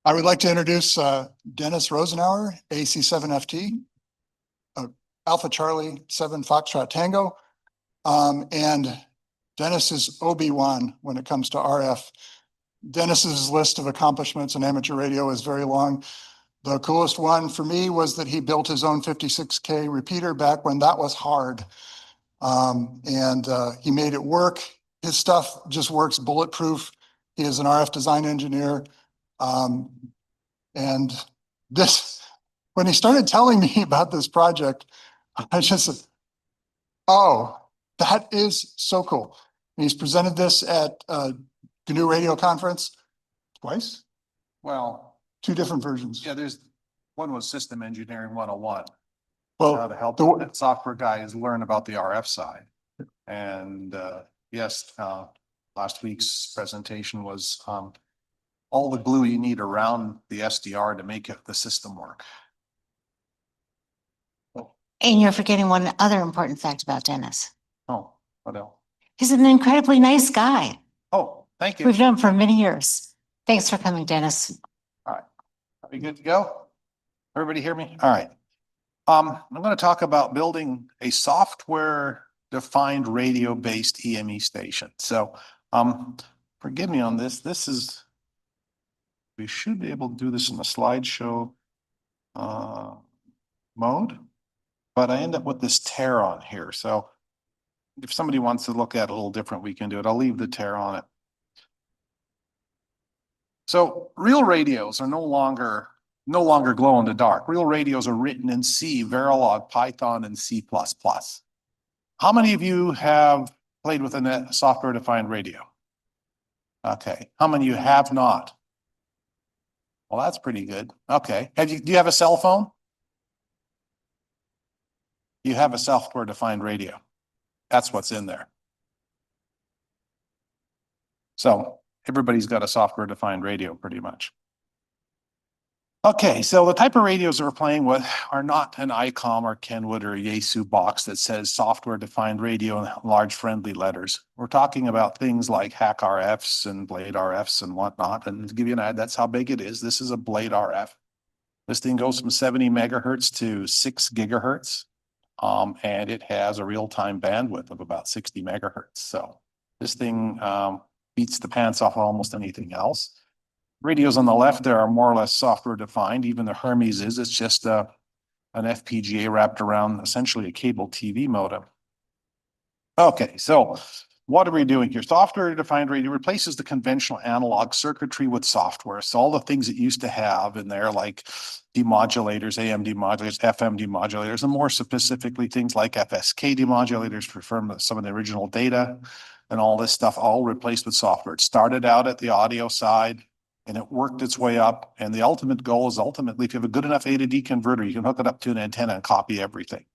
I would like to introduce Dennis Rosenauer, AC7FT, Alpha Charlie 7 Foxtrot Tango. And Dennis is Obi-Wan when it comes to RF. Dennis's list of accomplishments in amateur radio is very long. The coolest one for me was that he built his own 56K repeater back when that was hard. He made it work. His stuff just works bulletproof. He is an RF design engineer. And this, when he started telling me about this project, I just said, oh, that is so cool. And he's presented this at GNU Radio Conference twice. Well, two different versions. Yeah, there's one was System Engineering 101. Well, how to help that software guys learn about the RF side. And yes, last week's presentation was all the glue you need around the SDR to make the system work. And you're forgetting one other important fact about Dennis. Oh, what else? He's an incredibly nice guy. Oh, thank you. We've known him for many years. Thanks for coming, Dennis. All right. Are we good to go? Everybody hear me? All right. I'm going to talk about building a software-defined radio-based EME station. So, forgive me on this. We should be able to do this in the slideshow mode, but I end up with this tear on here. So if somebody wants to look at it a little different, we can do it. I'll leave the tear on it. So real radios are no longer glow in the dark. Real radios are written in C, Verilog, Python, and C++. How many of you have played with a software-defined radio? Okay. How many of you have not? Well, that's pretty good. Okay. Do you have a cell phone? You have a software-defined radio. That's what's in there. So everybody's got a software-defined radio pretty much. Okay, so the type of radios that we're playing with are not an ICOM or Kenwood or Yaesu box that says software-defined radio in large friendly letters. We're talking about things like Hack RFs and Blade RFs and whatnot. And to give you an idea, that's how big it is. This is a Blade RF. This thing goes from 70 megahertz to 6 gigahertz. And it has a real-time bandwidth of about 60 megahertz. So this thing beats the pants off almost anything else. Radios on the left there are more or less software defined. Even the Hermes is. It's just an FPGA wrapped around essentially a cable TV modem. Okay, so what are we doing here? Software defined radio replaces the conventional analog circuitry with software. So all the things that used to have in there, like demodulators, AM demodulators, FM demodulators, and more specifically things like FSK demodulators for some of the original data and all this stuff, all replaced with software. It started out at the audio side, and it worked its way up. And the ultimate goal is ultimately, if you have a good enough A to D converter, you can hook it up to an antenna and copy everything.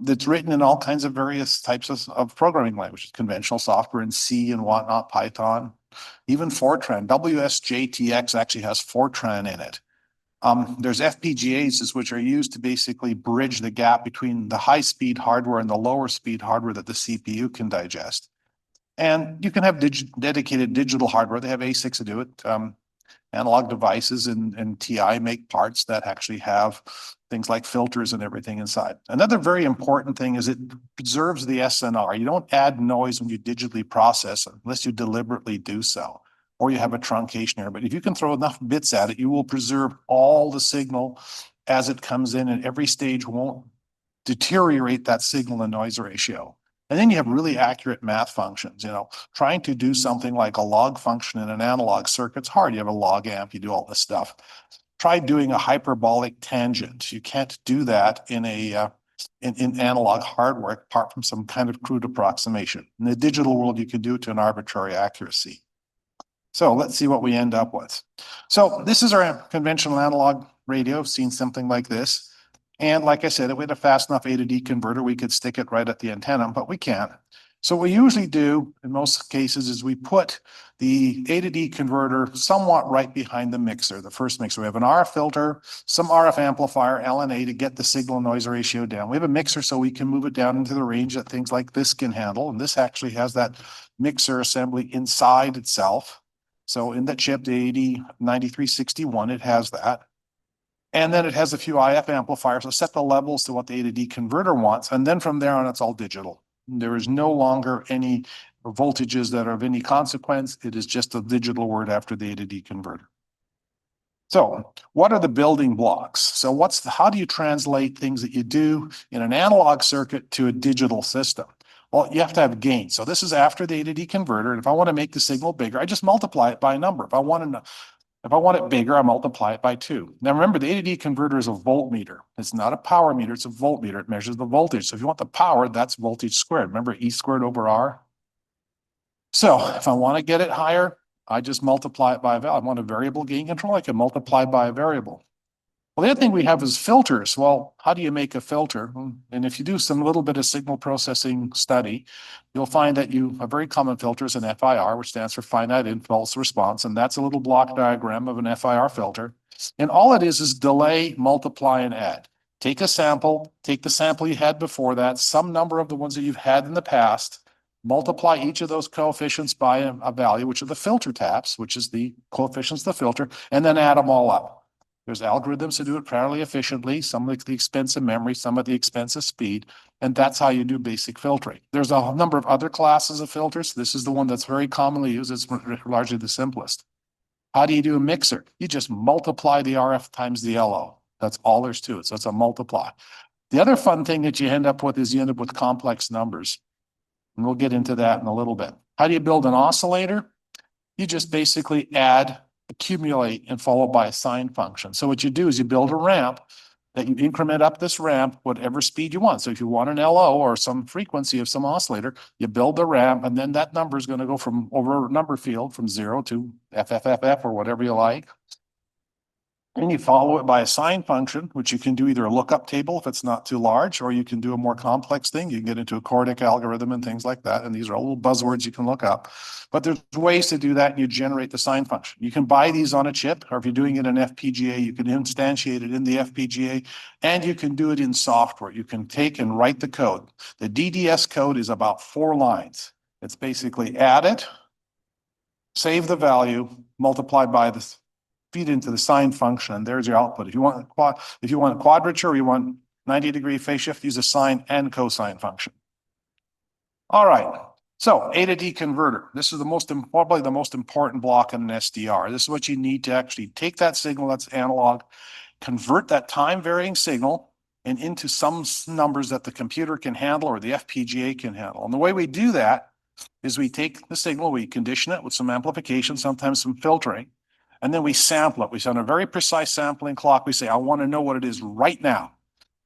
That's written in all kinds of various types of programming languages, conventional software in C and whatnot, Python, even Fortran. WSJTX actually has Fortran in it. There's FPGAs, which are used to basically bridge the gap between the high-speed hardware and the lower-speed hardware that the CPU can digest. And you can have dedicated digital hardware. They have ASICs to do it. Analog devices and TI make parts that actually have things like filters and everything inside. Another very important thing is it preserves the SNR. You don't add noise when you digitally process unless you deliberately do so, or you have a truncation error. But if you can throw enough bits at it, you will preserve all the signal as it comes in, and every stage won't deteriorate that signal and noise ratio. And then you have really accurate math functions. Trying to do something like a log function in an analog circuit's hard. You have a log amp, you do all this stuff. Try doing a hyperbolic tangent. You can't do that in analog hardware apart from some kind of crude approximation. In the digital world, you can do it to an arbitrary accuracy. So let's see what we end up with. So this is our conventional analog radio. I've seen something like this. And like I said, if we had a fast enough A to D converter, we could stick it right at the antenna, but we can't. So what we usually do in most cases is we put the A to D converter somewhat right behind the mixer, the first mixer. We have an RF filter, some RF amplifier, LNA to get the signal noise ratio down. We have a mixer so we can move it down into the range that things like this can handle. And this actually has that mixer assembly inside itself. So in that chip, the 809361, it has that. And then it has a few IF amplifiers that set the levels to what the A to D converter wants. And then from there on, it's all digital. There is no longer any voltages that are of any consequence. It is just a digital word after the A to D converter. So what are the building blocks? So how do you translate things that you do in an analog circuit to a digital system? Well, you have to have gain. So this is after the A to D converter. And if I want to make the signal bigger, I just multiply it by a number. If I want it bigger, I multiply it by 2. Now remember, the A to D converter is a voltmeter. It's not a power meter, it's a voltmeter. It measures the voltage. So if you want the power, that's voltage squared. Remember E squared over R? So if I want to get it higher, I just multiply it by a value. I want a variable gain control, I can multiply by a variable. Well, the other thing we have is filters. Well, how do you make a filter? And if you do some little bit of signal processing study, you'll find that a very common filter is an FIR, which stands for finite impulse response. And that's a little block diagram of an FIR filter. And all it is delay, multiply, and add. Take a sample, take the sample you had before that, some number of the ones that you've had in the past, multiply each of those coefficients by a value, which are the filter taps, which is the coefficients of the filter, and then add them all up. There's algorithms to do it fairly efficiently, some at the expense of memory, some at the expense of speed, and that's how you do basic filtering. There's a number of other classes of filters. This is the one that's very commonly used. It's largely the simplest. How do you do a mixer? You just multiply the RF times the LO. That's all there's to it. So it's a multiply. The other fun thing that you end up with is you end up with complex numbers. And we'll get into that in a little bit. How do you build an oscillator? You just basically add, accumulate, and follow by a sine function. So what you do is you build a ramp that you increment up this ramp, whatever speed you want. So if you want an LO or some frequency of some oscillator, you build the ramp, and then that number is going to go from over a number field from 0 to FFFF or whatever you like. And you follow it by a sine function, which you can do either a lookup table if it's not too large, or you can do a more complex thing. You can get into a Cordic algorithm and things like that. And these are all little buzzwords you can look up. But there's ways to do that, and you generate the sine function. You can buy these on a chip, or if you're doing it in FPGA, you can instantiate it in the FPGA, and you can do it in software. You can take and write the code. The DDS code is about 4 lines. It's basically add it, save the value, multiply by this, feed into the sine function, and there's your output. If you want quadrature, or you want 90-degree phase shift, use a sine and cosine function. All right, so A to D converter. This is probably the most important block in an SDR. This is what you need to actually take that signal that's analog, convert that time varying signal and into some numbers that the computer can handle or the FPGA can handle. And the way we do that is we take the signal, we condition it with some amplification, sometimes some filtering, and then we sample it. We send a very precise sampling clock. We say, I want to know what it is right now,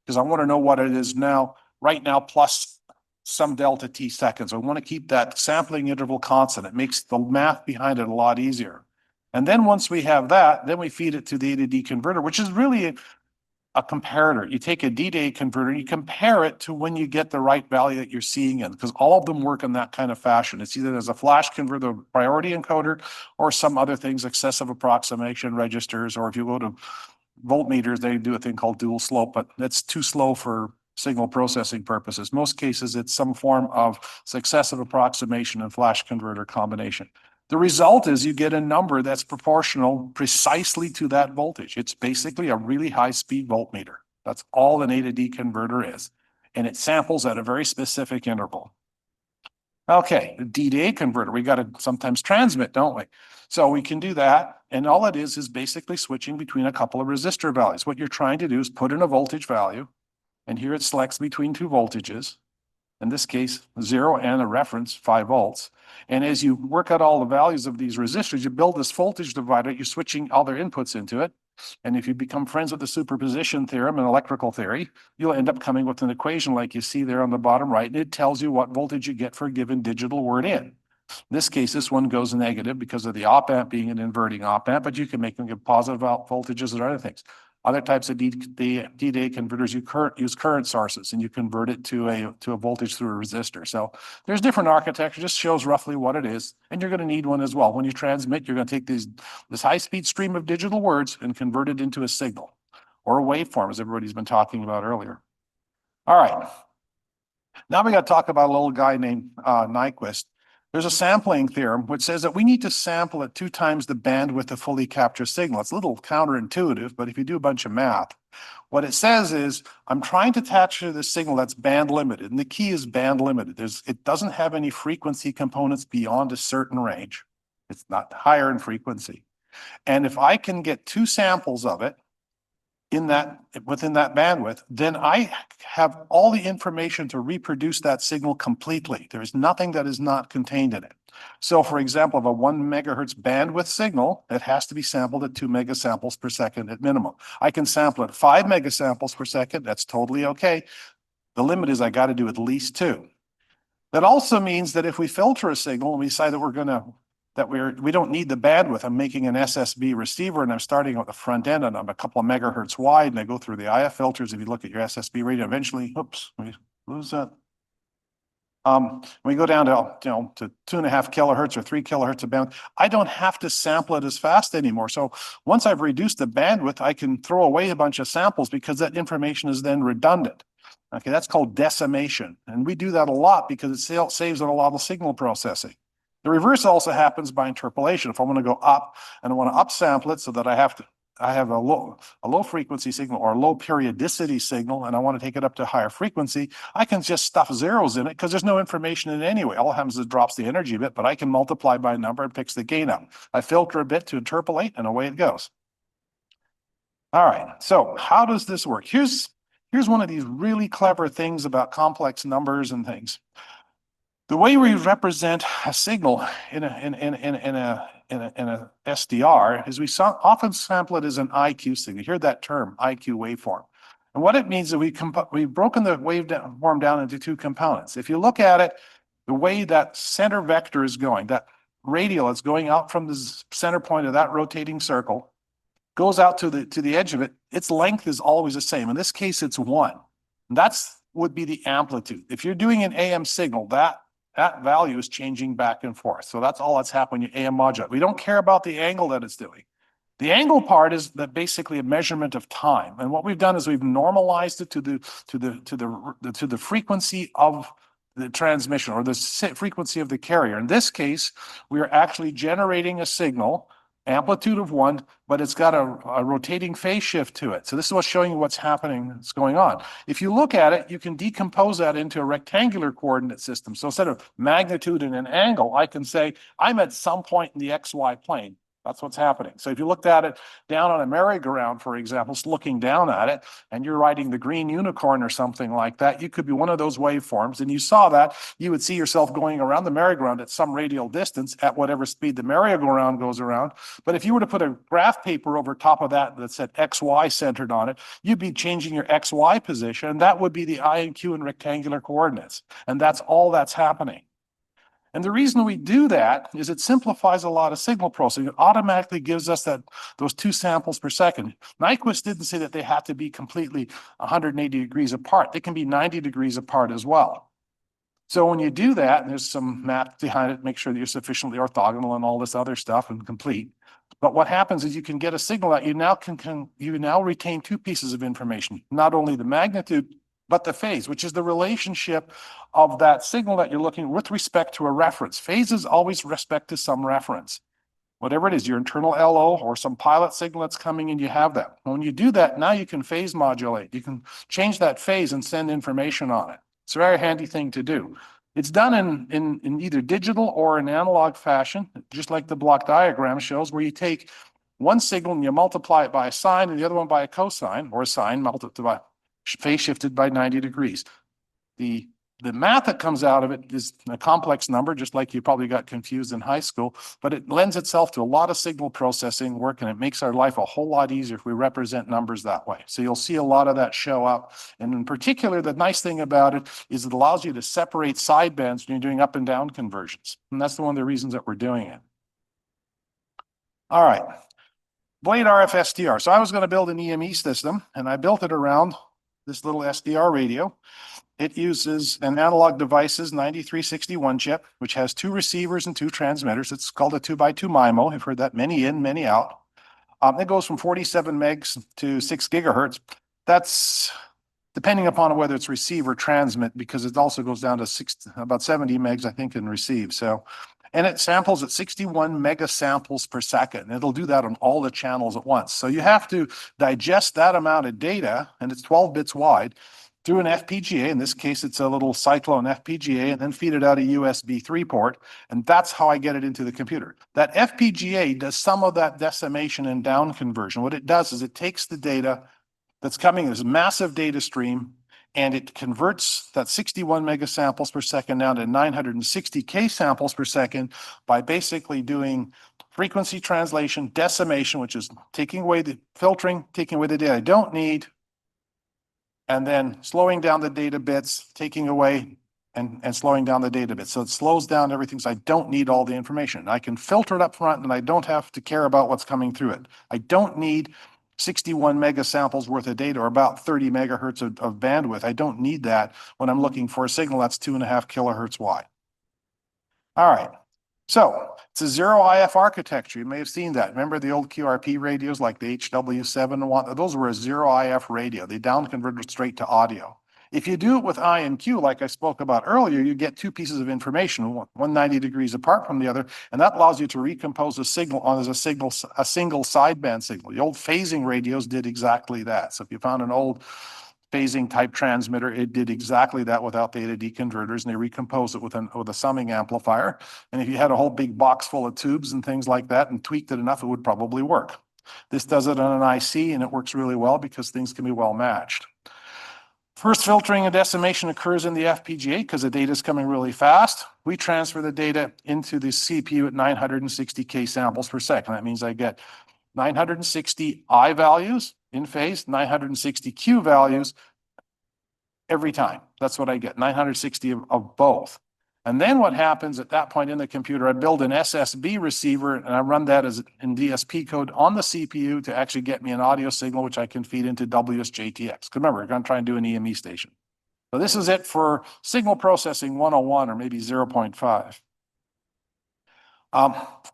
because I want to know what it is now, right now, plus some delta t seconds. I want to keep that sampling interval constant. It makes the math behind it a lot easier. And then once we have that, then we feed it to the A to D converter, which is really a comparator. You take a D to A converter, and you compare it to when you get the right value that you're seeing in, because all of them work in that kind of fashion. It's either as a flash converter, priority encoder, or some other things, excessive approximation registers, or if you go to voltmeters, they do a thing called dual slope, but that's too slow for signal processing purposes. Most cases, it's some form of successive approximation and flash converter combination. The result is you get a number that's proportional precisely to that voltage. It's basically a really high speed voltmeter. That's all an A to D converter is. And it samples at a very specific interval. Okay, the D to A converter, we got to sometimes transmit, don't we? So we can do that. And all it is basically switching between a couple of resistor values. What you're trying to do is put in a voltage value. And here it selects between 2 voltages. In this case, 0 and a reference, 5 volts. And as you work out all the values of these resistors, you build this voltage divider, you're switching all their inputs into it. And if you become friends with the superposition theorem in electrical theory, you'll end up coming with an equation like you see there on the bottom right, and it tells you what voltage you get for a given digital word in. In this case, this one goes negative because of the op amp being an inverting op amp, but you can make them give positive voltages or other things. Other types of D to A converters, you use current sources and you convert it to a voltage through a resistor. So there's different architecture, just shows roughly what it is. And you're going to need one as well. When you transmit, you're going to take this high-speed stream of digital words and convert it into a signal or a waveform, as everybody's been talking about earlier. All right. Now we got to talk about a little guy named Nyquist. There's a sampling theorem which says that we need to sample at 2 times the bandwidth to fully capture signal. It's a little counterintuitive, but if you do a bunch of math, what it says is I'm trying to capture the signal that's band limited, and the key is band limited. It doesn't have any frequency components beyond a certain range. It's not higher in frequency. And if I can get 2 samples of it within that bandwidth, then I have all the information to reproduce that signal completely. There is nothing that is not contained in it. So for example, of a 1 megahertz bandwidth signal, it has to be sampled at 2 megasamples per second at minimum. I can sample at 5 megasamples per second. That's totally okay. The limit is I got to do at least 2. That also means that if we filter a signal and we decide that we don't need the bandwidth. I'm making an SSB receiver and I'm starting at the front end and I'm a couple of megahertz wide and I go through the IF filters. If you look at your SSB radio, eventually, oops, we lose that. We go down to, to 2.5 kilohertz or 3 kilohertz of bandwidth. I don't have to sample it as fast anymore. So once I've reduced the bandwidth, I can throw away a bunch of samples because that information is then redundant. Okay, that's called decimation. And we do that a lot because it saves on a lot of signal processing. The reverse also happens by interpolation. If I want to go up and I want to upsample it so that I have a low frequency signal or a low periodicity signal, and I want to take it up to a higher frequency, I can just stuff zeros in it because there's no information in it anyway. All it happens is it drops the energy a bit, but I can multiply by a number and picks the gain up. I filter a bit to interpolate and away it goes. All right, so how does this work? Here's one of these really clever things about complex numbers and things. The way we represent a signal in a SDR is we often sample it as an IQ signal. You hear that term, IQ waveform. And what it means is we've broken the waveform down into 2 components. If you look at it, the way that center vector is going, that radial is going out from the center point of that rotating circle, goes out to the edge of it, its length is always the same. In this case, it's 1. And that's would be the amplitude. If you're doing an AM signal, that value is changing back and forth. So that's all that's happening in AM modulate. We don't care about the angle that it's doing. The angle part is basically a measurement of time. And what we've done is we've normalized it to the frequency of the transmission or the frequency of the carrier. In this case, we are actually generating a signal, amplitude of 1, but it's got a rotating phase shift to it. So this is what's showing you what's happening, what's going on. If you look at it, you can decompose that into a rectangular coordinate system. So instead of magnitude and an angle, I can say I'm at some point in the XY plane. That's what's happening. So if you looked at it down on a merry-go-round, for example, looking down at it, and you're riding the green unicorn or something like that, you could be one of those waveforms, and you saw that, you would see yourself going around the merry-go-round at some radial distance at whatever speed the merry-go-round goes around. But if you were to put a graph paper over top of that that said XY centered on it, you'd be changing your XY position, and that would be the I and Q in rectangular coordinates. And that's all that's happening. And the reason we do that is it simplifies a lot of signal processing. It automatically gives us those 2 samples per second. Nyquist didn't say that they have to be completely 180 degrees apart. They can be 90 degrees apart as well. So when you do that, and there's some math behind it, make sure that you're sufficiently orthogonal and all this other stuff and complete. But what happens is you can get a signal that you now retain 2 pieces of information, not only the magnitude, but the phase, which is the relationship of that signal that you're looking with respect to a reference. Phase is always respect to some reference. Whatever it is, your internal LO or some pilot signal that's coming in, you have that. When you do that, now you can phase modulate. You can change that phase and send information on it. It's a very handy thing to do. It's done in either digital or in analog fashion, just like the block diagram shows, where you take one signal and you multiply it by a sine and the other one by a cosine, or a sine multiplied by phase shifted by 90 degrees. The math that comes out of it is a complex number, just like you probably got confused in high school, but it lends itself to a lot of signal processing work, and it makes our life a whole lot easier if we represent numbers that way. So you'll see a lot of that show up. And in particular, the nice thing about it is it allows you to separate sidebands when you're doing up and down conversions. And that's one of the reasons that we're doing it. All right. Blade RF SDR. So I was going to build an EME system, and I built it around this little SDR radio. It uses an analog devices 9361 chip, which has 2 receivers and 2 transmitters. It's called a 2x2 MIMO. I've heard that many in, many out. It goes from 47 megs to 6 gigahertz. That's depending upon whether it's receive or transmit, because it also goes down to about 70 megs, I think, in receive. So, and it samples at 61 mega samples per second. It'll do that on all the channels at once. So you have to digest that amount of data, and it's 12 bits wide, through an FPGA. In this case, it's a little Cyclone FPGA, and then feed it out a USB 3 port. And that's how I get it into the computer. That FPGA does some of that decimation and down conversion. What it does is it takes the data that's coming, this massive data stream, and it converts that 61 megasamples per second down to 960K samples per second by basically doing frequency translation, decimation, which is taking away the filtering, taking away the data I don't need, and then slowing down the data bits, taking away and slowing down the data bits. So it slows down everything, so I don't need all the information. I can filter it up front, and I don't have to care about what's coming through it. I don't need 61 mega samples worth of data, or about 30 megahertz of bandwidth. I don't need that when I'm looking for a signal that's 2.5 kilohertz wide. All right. So it's a zero IF architecture. You may have seen that. Remember the old QRP radios like the HW7 one? Those were a zero IF radio. They down converted straight to audio. If you do it with I and Q, like I spoke about earlier, you get two pieces of information, one 90 degrees apart from the other, and that allows you to recompose a signal as a single sideband signal. The old phasing radios did exactly that. So if you found an old phasing type transmitter, it did exactly that without theta deconverters, and they recomposed it with a summing amplifier. And if you had a whole big box full of tubes and things like that and tweaked it enough, it would probably work. This does it on an IC, and it works really well because things can be well matched. First filtering and decimation occurs in the FPGA because the data is coming really fast. We transfer the data into the CPU at 960K samples per second. That means I get 960 I values in phase, 960 Q values every time. That's what I get, 960 of both. And then what happens at that point in the computer, I build an SSB receiver, and I run that as in DSP code on the CPU to actually get me an audio signal, which I can feed into WSJTX. Because remember, we're going to try and do an EME station. So this is it for signal processing 101 or maybe 0.5.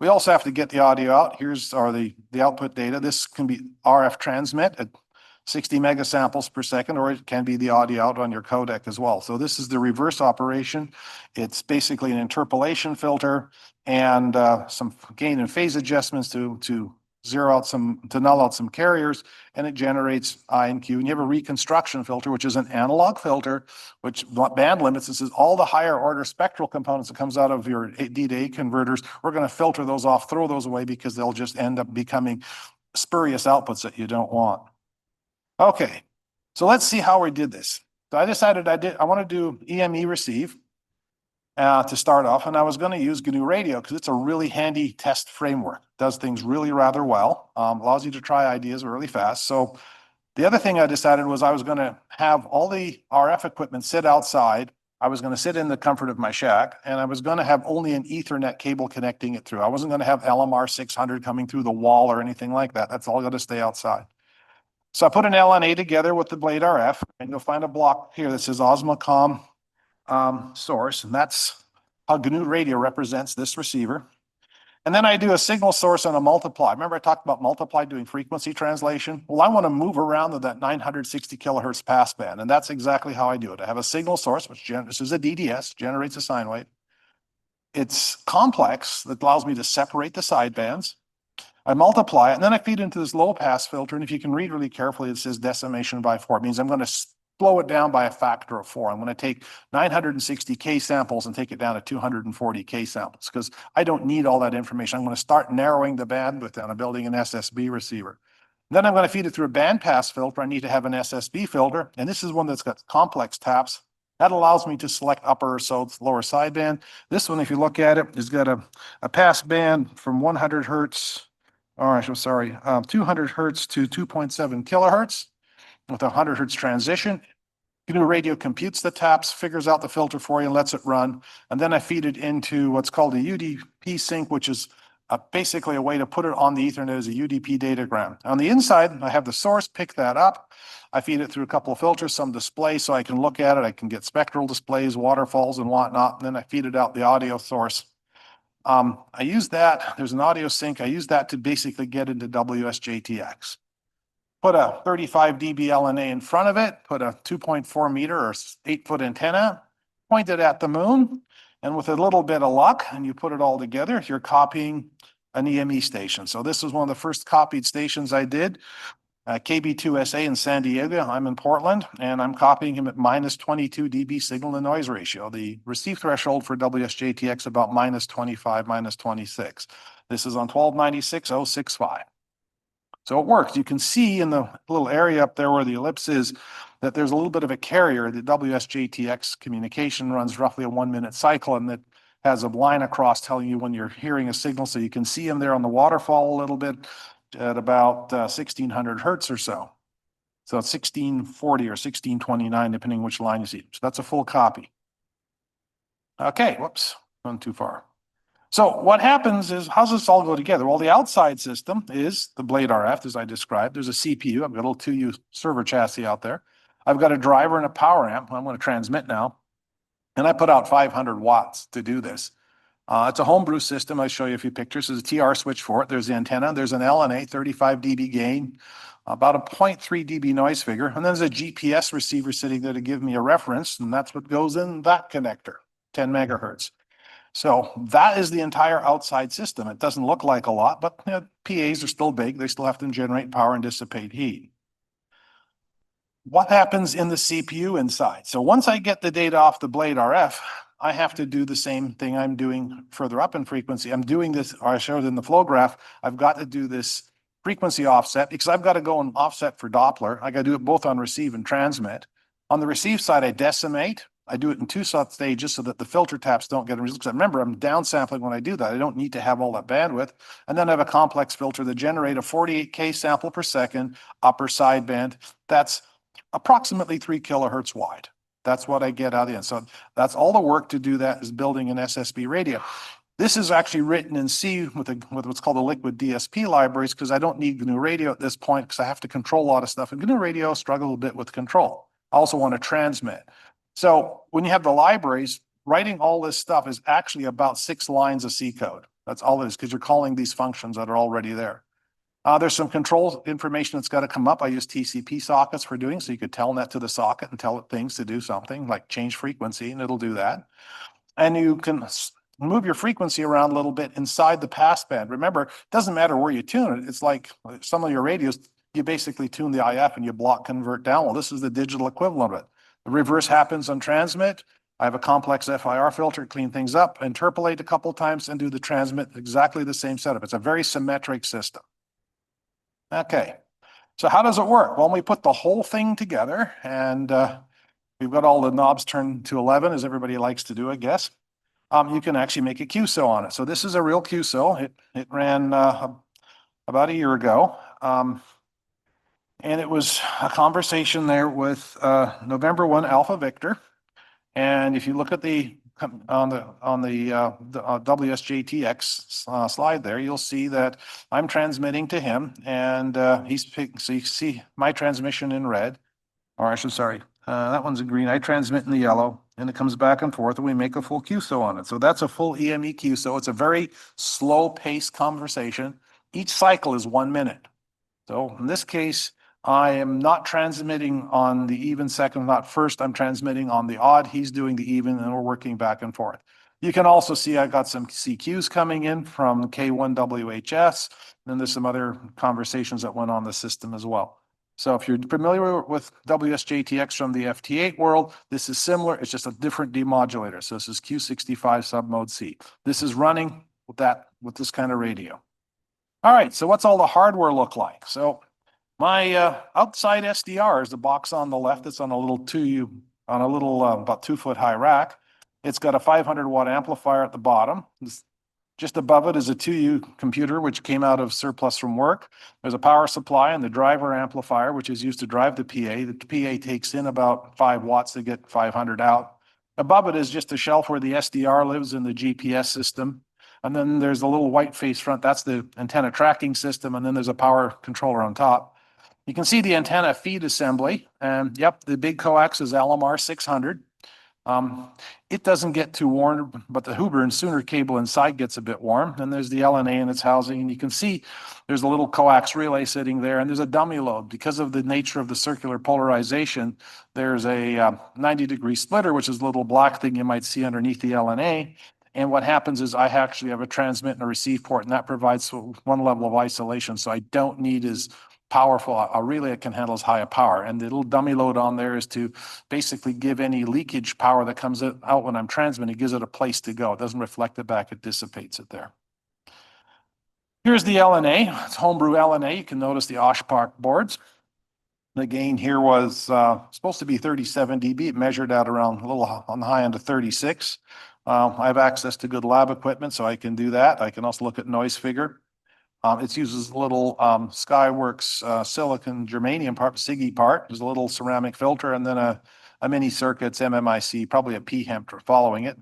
We also have to get the audio out. Here's the output data. This can be RF transmit at 60 megasamples per second, or it can be the audio out on your codec as well. So this is the reverse operation. It's basically an interpolation filter and some gain and phase adjustments to zero out to null out some carriers, and it generates I and Q. And you have a reconstruction filter, which is an analog filter, which band limits. This is all the higher order spectral components that comes out of your D to A converters. We're going to filter those off, throw those away, because they'll just end up becoming spurious outputs that you don't want. Okay, so let's see how we did this. So I decided I want to do EME receive to start off, and I was going to use GNU Radio because it's a really handy test framework. Does things really rather well, allows you to try ideas really fast. So the other thing I decided was I was going to have all the RF equipment sit outside. I was going to sit in the comfort of my shack, and I was going to have only an Ethernet cable connecting it through. I wasn't going to have LMR 600 coming through the wall or anything like that. That's all going to stay outside. So I put an LNA together with the Blade RF, and you'll find a block here that says Osmocom source, and that's how GNU Radio represents this receiver. And then I do a signal source and a multiply. Remember I talked about multiply doing frequency translation? Well, I want to move around to that 960 kilohertz passband, and that's exactly how I do it. I have a signal source, which this is a DDS, generates a sine wave. It's complex, that allows me to separate the sidebands. I multiply it, and then I feed into this low pass filter. And if you can read really carefully, it says decimation by 4. It means I'm going to slow it down by a factor of 4. I'm going to take 960K samples and take it down to 240K samples because I don't need all that information. I'm going to start narrowing the bandwidth down. I'm building an SSB receiver. Then I'm going to feed it through a band pass filter. I need to have an SSB filter, and this is one that's got complex taps. That allows me to select upper or lower sideband. This one, if you look at it, has got a pass band from 100 hertz. I'm sorry, 200 hertz to 2.7 kilohertz with a 100 hertz transition. GNU Radio computes the taps, figures out the filter for you, and lets it run. And then I feed it into what's called a UDP sync, which is basically a way to put it on the Ethernet as a UDP datagram. On the inside, I have the source, pick that up. I feed it through a couple of filters, some display so I can look at it. I can get spectral displays, waterfalls, and whatnot. And then I feed it out the audio source. I use that, there's an audio sync, I use that to basically get into WSJTX. put a 35 dB LNA in front of it, put a 2.4 meter or 8-foot antenna, point it at the moon, and with a little bit of luck, and you put it all together, you're copying an EME station. So this was one of the first copied stations I did. KB2SA in San Diego. I'm in Portland, and I'm copying him at minus 22 dB signal to noise ratio. The receive threshold for WSJTX about minus 25, minus 26. This is on 1296.065. So it works. You can see in the little area up there where the ellipse is that there's a little bit of a carrier. The WSJTX communication runs roughly a 1-minute cycle, and that has a line across telling you when you're hearing a signal. So you can see him there on the waterfall a little bit at about 1600 hertz or so. So it's 1640 or 1629, depending which line you see. So that's a full copy. Okay, whoops, gone too far. So what happens is, how does this all go together? Well, the outside system is the blade RF, as I described. There's a CPU. I've got a little 2U server chassis out there. I've got a driver and a power amp. I'm going to transmit now. And I put out 500 watts to do this. It's a homebrew system. I'll show you a few pictures. There's a TR switch for it. There's the antenna. There's an LNA, 35 dB gain, about a 0.3 dB noise figure. And then there's a GPS receiver sitting there to give me a reference. And that's what goes in that connector, 10 megahertz. So that is the entire outside system. It doesn't look like a lot, but you know, PAs are still big. They still have to generate power and dissipate heat. What happens in the CPU inside? So once I get the data off the blade RF, I have to do the same thing I'm doing further up in frequency. I'm doing this, or I showed in the flow graph, I've got to do this frequency offset because I've got to go and offset for Doppler. I got to do it both on receive and transmit. On the receive side, I decimate. I do it in 2 stages so that the filter taps don't get results. Because remember, I'm downsampling when I do that. I don't need to have all that bandwidth. And then I have a complex filter that generates a 48K sample per second upper sideband. That's approximately 3 kilohertz wide. That's what I get out of the end. So that's all the work to do that is building an SSB radio. This is actually written in C with what's called the liquid DSP libraries because I don't need GNU radio at this point because I have to control a lot of stuff. And GNU radio struggle a bit with control. I also want to transmit. So when you have the libraries, writing all this stuff is actually about 6 lines of C code. That's all it is because you're calling these functions that are already there. There's some control information that's got to come up. I use TCP sockets for doing, so you could tell that to the socket and tell it things to do something like change frequency, and it'll do that. And you can move your frequency around a little bit inside the passband. Remember, it doesn't matter where you tune it. It's like some of your radios, you basically tune the IF and you block convert down. Well, this is the digital equivalent of it. The reverse happens on transmit. I have a complex FIR filter, clean things up, interpolate a couple times, and do the transmit, exactly the same setup. It's a very symmetric system. Okay, so how does it work? Well, we put the whole thing together, and we've got all the knobs turned to 11, as everybody likes to do, I guess. You can actually make a QSO on it. So this is a real QSO. It ran about a year ago. And it was a conversation there with November 1 Alpha Victor. And if you look at the WSJTX slide there, you'll see that I'm transmitting to him, and he's picking. So you see my transmission in red, or I should sorry, that one's in green. I transmit in the yellow, and it comes back and forth, and we make a full QSO on it. So that's a full EME QSO. It's a very slow-paced conversation. Each cycle is 1 minute. So in this case, I am not transmitting on the even second, not first. I'm transmitting on the odd. He's doing the even, and we're working back and forth. You can also see I got some CQs coming in from K1WHS, and there's some other conversations that went on the system as well. So if you're familiar with WSJTX from the FT8 world, this is similar. It's just a different demodulator. So this is Q65 submode C. This is running with this kind of radio. All right, so what's all the hardware look like? So my outside SDR is the box on the left. It's on a little about 2-foot high rack. It's got a 500 watt amplifier at the bottom. Just above it is a 2U computer, which came out of surplus from work. There's a power supply and the driver amplifier, which is used to drive the PA. The PA takes in about 5 watts to get 500 out. Above it is just a shelf where the SDR lives in the GPS system. And then there's a little white face front. That's the antenna tracking system. And then there's a power controller on top. You can see the antenna feed assembly. And yep, the big coax is LMR 600. It doesn't get too warm, but the Huber and Sooner cable inside gets a bit warm. And there's the LNA and its housing, and you can see there's a little coax relay sitting there, and there's a dummy load. Because of the nature of the circular polarization, there's a 90-degree splitter, which is a little black thing you might see underneath the LNA. And what happens is I actually have a transmit and a receive port, and that provides one level of isolation. So I don't need as powerful a relay that can handle as high a power. And the little dummy load on there is to basically give any leakage power that comes out when I'm transmitting, it gives it a place to go. It doesn't reflect it back, it dissipates it there. Here's the LNA. It's homebrew LNA. You can notice the Oshpark boards. The gain here was supposed to be 37 dB. It measured out around a little on the high end of 36. I have access to good lab equipment, so I can do that. I can also look at noise figure. It uses a little Skyworks silicon germanium part, SIGGI part. There's a little ceramic filter and then a mini circuits MMIC, probably a P-HEMT following it.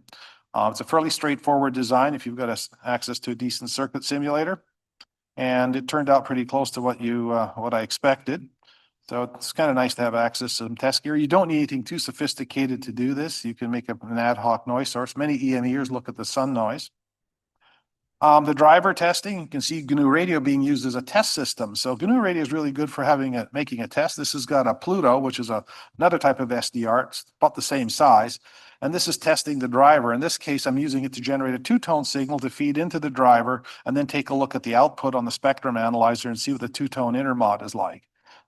It's a fairly straightforward design if you've got access to a decent circuit simulator. And it turned out pretty close to what I expected. So it's kind of nice to have access to some test gear. You don't need anything too sophisticated to do this. You can make an ad hoc noise source. Many EMEers look at the sun noise. The driver testing, you can see GNU Radio being used as a test system. So GNU Radio is really good for making a test. This has got a Pluto, which is another type of SDR. It's about the same size. And this is testing the driver. In this case, I'm using it to generate a two-tone signal to feed into the driver and then take a look at the output on the spectrum analyzer and see what the two-tone intermod is like.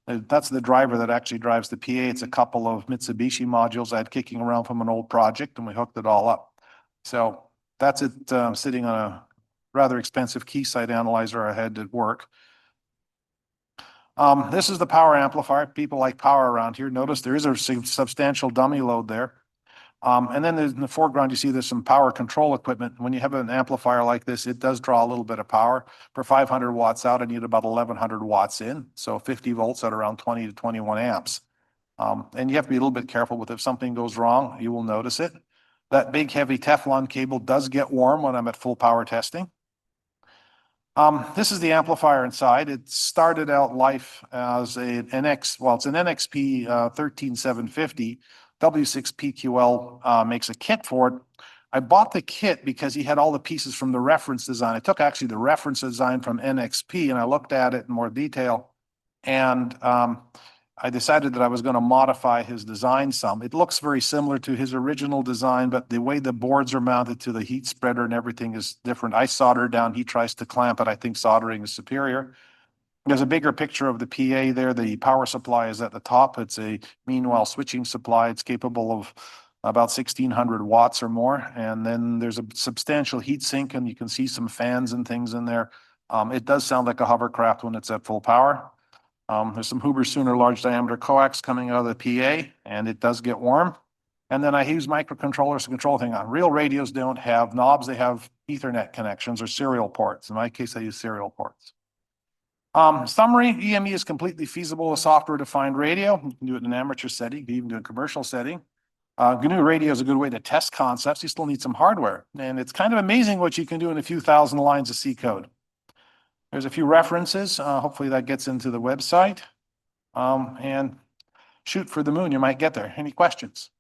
That's the driver that actually drives the PA. It's a couple of Mitsubishi modules I had kicking around from an old project, and we hooked it all up. So that's it sitting on a rather expensive Keysight analyzer I had at work. This is the power amplifier. People like power around here. Notice there is a substantial dummy load there. And then in the foreground, you see there's some power control equipment. When you have an amplifier like this, it does draw a little bit of power. For 500 watts out, I need about 1100 watts in. So 50 volts at around 20 to 21 amps. And you have to be a little bit careful with if something goes wrong, you will notice it. That big heavy Teflon cable does get warm when I'm at full power testing. This is the amplifier inside. It started out life as it's an NXP 13750. W6PQL makes a kit for it. I bought the kit because he had all the pieces from the reference design. I took actually the reference design from NXP and I looked at it in more detail. And I decided that I was going to modify his design some. It looks very similar to his original design, but the way the boards are mounted to the heat spreader and everything is different. I solder down, he tries to clamp it. I think soldering is superior. There's a bigger picture of the PA there. The power supply is at the top. It's a meanwhile switching supply. It's capable of about 1600 watts or more. And then there's a substantial heat sink and you can see some fans and things in there. It does sound like a hovercraft when it's at full power. There's some Huber Sooner large diameter coax coming out of the PA, and it does get warm. And then I use microcontrollers to control things on. Real radios don't have knobs, they have Ethernet connections or serial ports. In my case, I use serial ports. Summary, EME is completely feasible with software-defined radio. You can do it in an amateur setting, you can even do it in a commercial setting. GNU Radio is a good way to test concepts. You still need some hardware. And it's kind of amazing what you can do in a few thousand lines of C code. There's a few references. Hopefully that gets into the website. And shoot for the moon, you might get there. Any questions?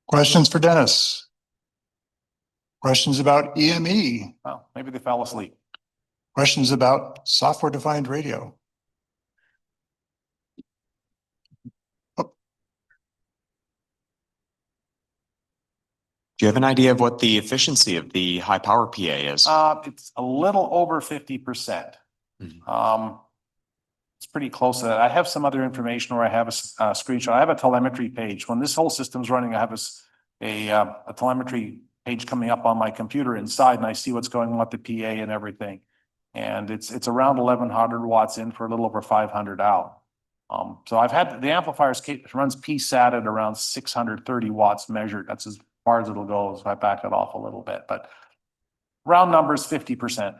Questions for Dennis? Questions about EME? Well, maybe they fell asleep. Questions about software-defined radio? Do you have an idea of what the efficiency of the high power PA is? It's a little over 50%. It's pretty close to that. I have some other information where I have a screenshot. I have a telemetry page. When this whole system's running, I have a telemetry page coming up on my computer inside, and I see what's going on with the PA and everything. And it's around 1100 watts in for a little over 500 out. So I've had the amplifiers runs PSAT at around 630 watts measured. That's as far as it'll go if I back it off a little bit, but round numbers 50%.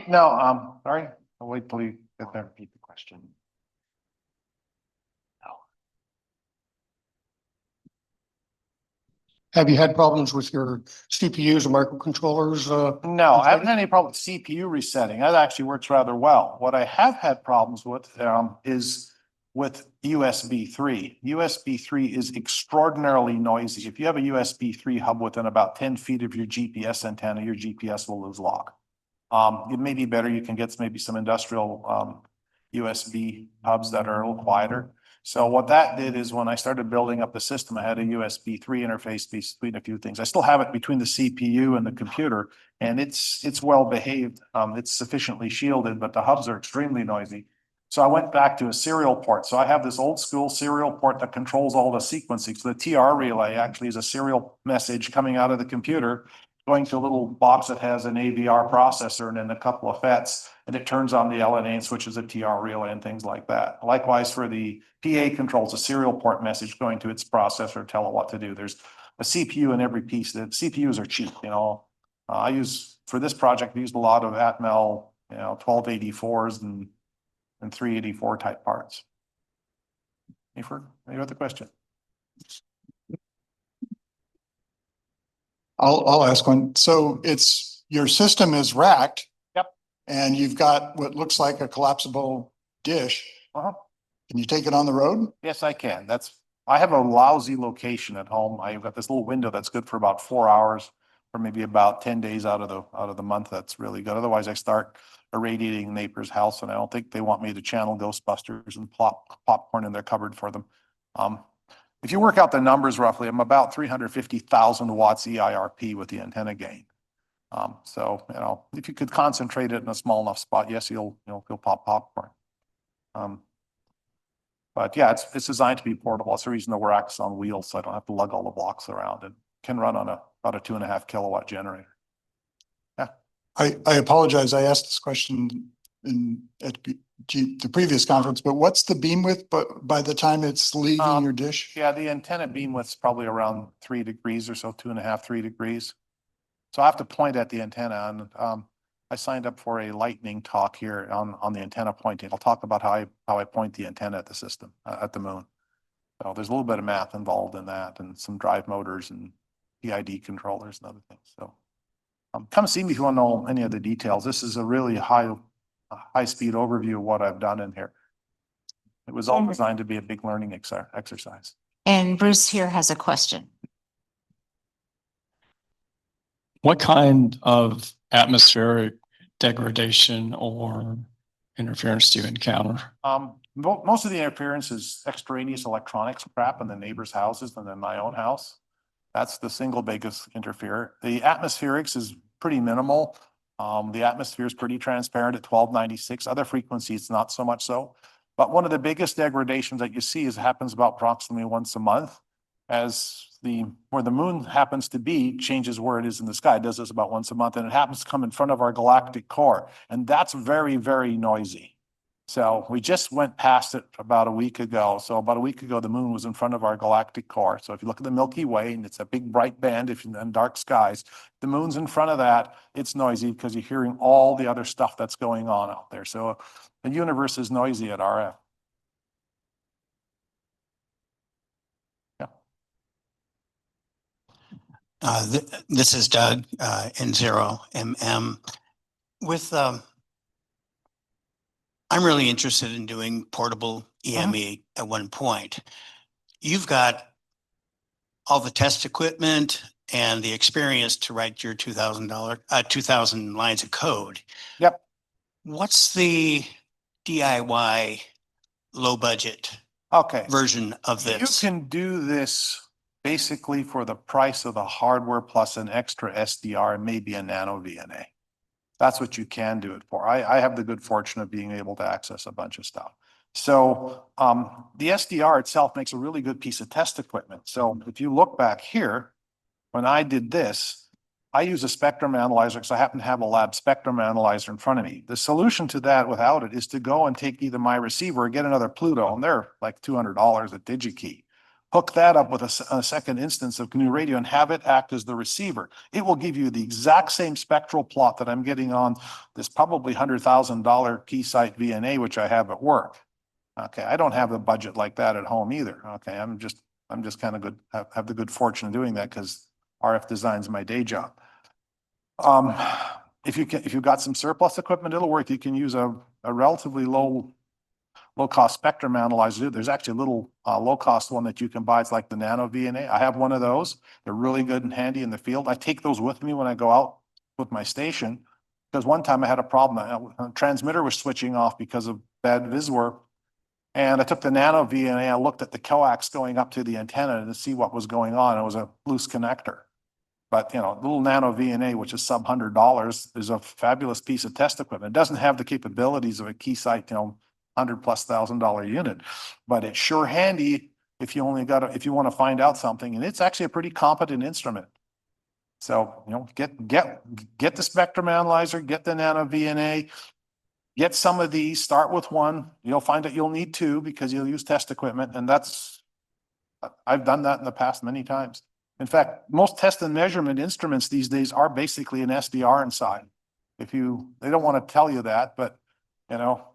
No, sorry. I'll wait till you get there and repeat the question. Have you had problems with your CPUs or microcontrollers? No, I haven't had any problem with CPU resetting. That actually works rather well. What I have had problems with is with USB 3. USB 3 is extraordinarily noisy. If you have a USB 3 hub within about 10 feet of your GPS antenna, your GPS will lose lock. It may be better. You can get maybe some industrial USB hubs that are a little quieter. So what that did is when I started building up the system, I had a USB 3 interface between a few things. I still have it between the CPU and the computer, and it's well behaved. It's sufficiently shielded, but the hubs are extremely noisy. So I went back to a serial port. So I have this old school serial port that controls all the sequencing. So the TR relay actually is a serial message coming out of the computer, going to a little box that has an AVR processor and then a couple of FETs, and it turns on the LNA and switches a TR relay and things like that. Likewise, for the PA controls, a serial port message going to its processor, tell it what to do. There's a CPU in every piece. The CPUs are cheap, you know. For this project, I used a lot of Atmel, 1284s and 384 type parts. Any other question? I'll ask one. So your system is racked. Yep. And you've got what looks like a collapsible dish. Uh-huh. Can you take it on the road? Yes, I can. I have a lousy location at home. I've got this little window that's good for about 4 hours or maybe about 10 days out of the month. That's really good. Otherwise I start irradiating neighbor's house, and I don't think they want me to channel Ghostbusters and plop popcorn in their cupboard for them. If you work out the numbers roughly, I'm about 350,000 watts EIRP with the antenna gain. So, if you could concentrate it in a small enough spot, yes, you'll pop popcorn. But yeah, it's designed to be portable. That's the reason the rack's on wheels, so I don't have to lug all the blocks around, and can run on about a 2.5 kilowatt generator. Yeah. I apologize. I asked this question at the previous conference, but what's the beam width, but by the time it's leaving your dish? Yeah, the antenna beam width's probably around 3 degrees or so, 2.5, 3 degrees. So I have to point at the antenna, and I signed up for a lightning talk here on the antenna pointing. I'll talk about how I point the antenna at the system, at the moon. So there's a little bit of math involved in that, and some drive motors and PID controllers and other things. So come see me if you want to know any of the details. This is a really high-speed overview of what I've done in here. It was all designed to be a big learning exercise. And Bruce here has a question. What kind of atmospheric degradation or interference do you encounter? Most of the interference is extraneous electronics crap in the neighbors' houses and in my own house. That's the single biggest interferer. The atmospherics is pretty minimal. The atmosphere is pretty transparent at 1296. Other frequencies, not so much so. But one of the biggest degradations that you see happens about approximately once a month, as where the moon happens to be changes where it is in the sky. It does this about once a month, and it happens to come in front of our galactic core, and that's very, very noisy. So we just went past it about a week ago. So about a week ago, the moon was in front of our galactic core. So if you look at the Milky Way, and it's a big bright band in dark skies, the moon's in front of that. It's noisy because you're hearing all the other stuff that's going on out there. So the universe is noisy at RF. This is Doug, N0MM. I'm really interested in doing portable EME at one point. You've got all the test equipment and the experience to write your 2,000 lines of code. Yep. What's the DIY low budget version of this? You can do this basically for the price of the hardware plus an extra SDR and maybe a nano VNA. That's what you can do it for. I have the good fortune of being able to access a bunch of stuff. So the SDR itself makes a really good piece of test equipment. So if you look back here, when I did this, I use a spectrum analyzer because I happen to have a lab spectrum analyzer in front of me. The solution to that without it is to go and take either my receiver or get another Pluto, and they're like $200 at DigiKey. Hook that up with a second instance of GNU Radio and have it act as the receiver. It will give you the exact same spectral plot that I'm getting on this probably $100,000 Keysight VNA, which I have at work. Okay, I don't have a budget like that at home either. Okay, I'm just kind of good, have the good fortune of doing that because RF design's my day job. If you've got some surplus equipment, it'll work. You can use a relatively low cost spectrum analyzer. There's actually a little low cost one that you can buy. It's like the Nano VNA. I have one of those. They're really good and handy in the field. I take those with me when I go out with my station. Because one time I had a problem. A transmitter was switching off because of bad VisWare. And I took the Nano VNA, I looked at the coax going up to the antenna to see what was going on. It was a loose connector. But, you know, little Nano VNA, which is sub $100, is a fabulous piece of test equipment. It doesn't have the capabilities of a Keysight, you know, $100,000+ unit, but it's sure handy if you if you want to find out something. And it's actually a pretty competent instrument. So, you know, get the spectrum analyzer, get the Nano VNA, get some of these, start with one. You'll find that you'll need two because you'll use test equipment. And I've done that in the past many times. In fact, most test and measurement instruments these days are basically an SDR inside. They don't want to tell you that, but you know,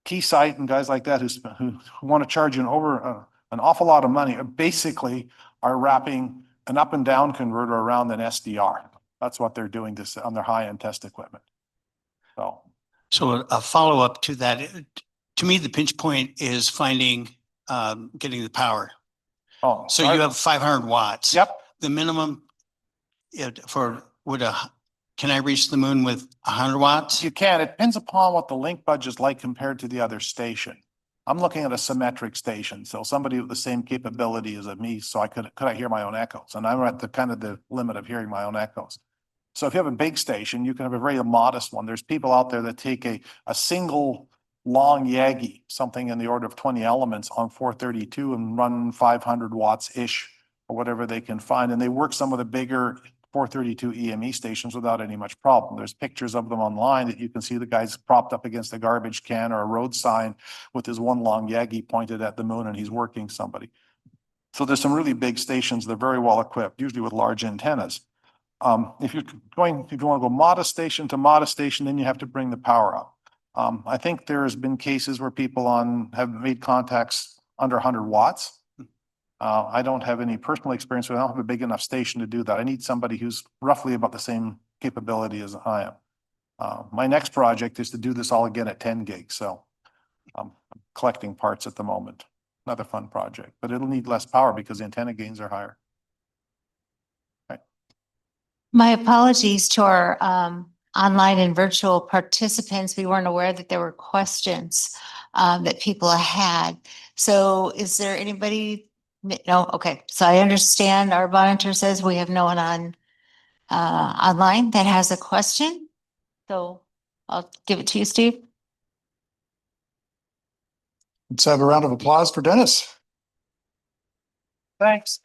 Keysight and guys like that who want to charge an awful lot of money basically are wrapping an up and down converter around an SDR. That's what they're doing on their high-end test equipment. So a follow-up to that, to me, the pinch point is finding, getting the power. Oh, So you have 500 watts. Yep. The minimum can I reach the moon with 100 watts? You can. It depends upon what the link budget is like compared to the other station. I'm looking at a symmetric station, so somebody with the same capability as me, so I could hear my own echoes, and I'm at the limit of hearing my own echoes. So if you have a big station, you can have a very modest one. There's people out there that take a single long Yagi, something in the order of 20 elements on 432 and run 500 watts-ish or whatever they can find. And they work some of the bigger 432 EME stations without any much problem. There's pictures of them online that you can see the guy's propped up against a garbage can or a road sign with his one long Yagi pointed at the moon and he's working somebody. So there's some really big stations. They're very well equipped, usually with large antennas. If you want to go modest station to modest station, then you have to bring the power up. I think there's been cases where people have made contacts under 100 watts. I don't have any personal experience, but I don't have a big enough station to do that. I need somebody who's roughly about the same capability as I am. My next project is to do this all again at 10 gigs. So I'm collecting parts at the moment. Another fun project, but it'll need less power because the antenna gains are higher. My apologies to our online and virtual participants. We weren't aware that there were questions that people had. So is there anybody? No, okay. So I understand our monitor says we have no one on online that has a question. So I'll give it to you, Steve. Let's have a round of applause for Dennis. Thanks.